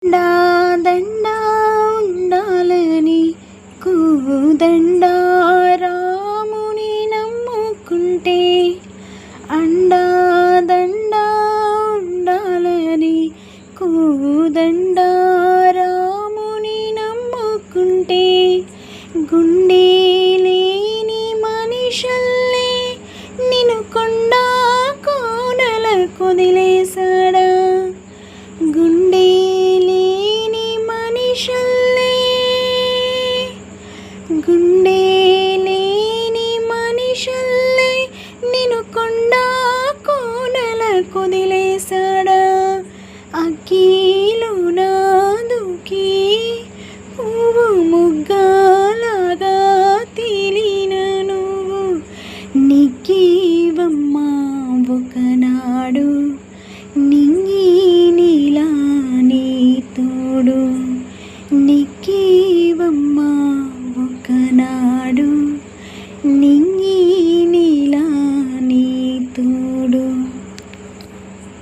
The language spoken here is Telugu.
దండా దండా ఉండాలని కూదండా రాముని నమ్ముకుంటే అండా దండా ఉండాలని కూదండా రాముని నమ్ముకుంటే గుండె లేని మనిషల్లే నిన్ను కొండా కోనల కొదిలేశాడా గుండె లేని మనిషల్లే గుండె లేని మనిషల్లే నిన్ను కొండా కోనల కొదిలేశాడా అగ్గిలో నా దూకి పువ్వు ముగ్గాలాగా తేలిన నువ్వు నిగ్గీవమ్మా ఒకనాడు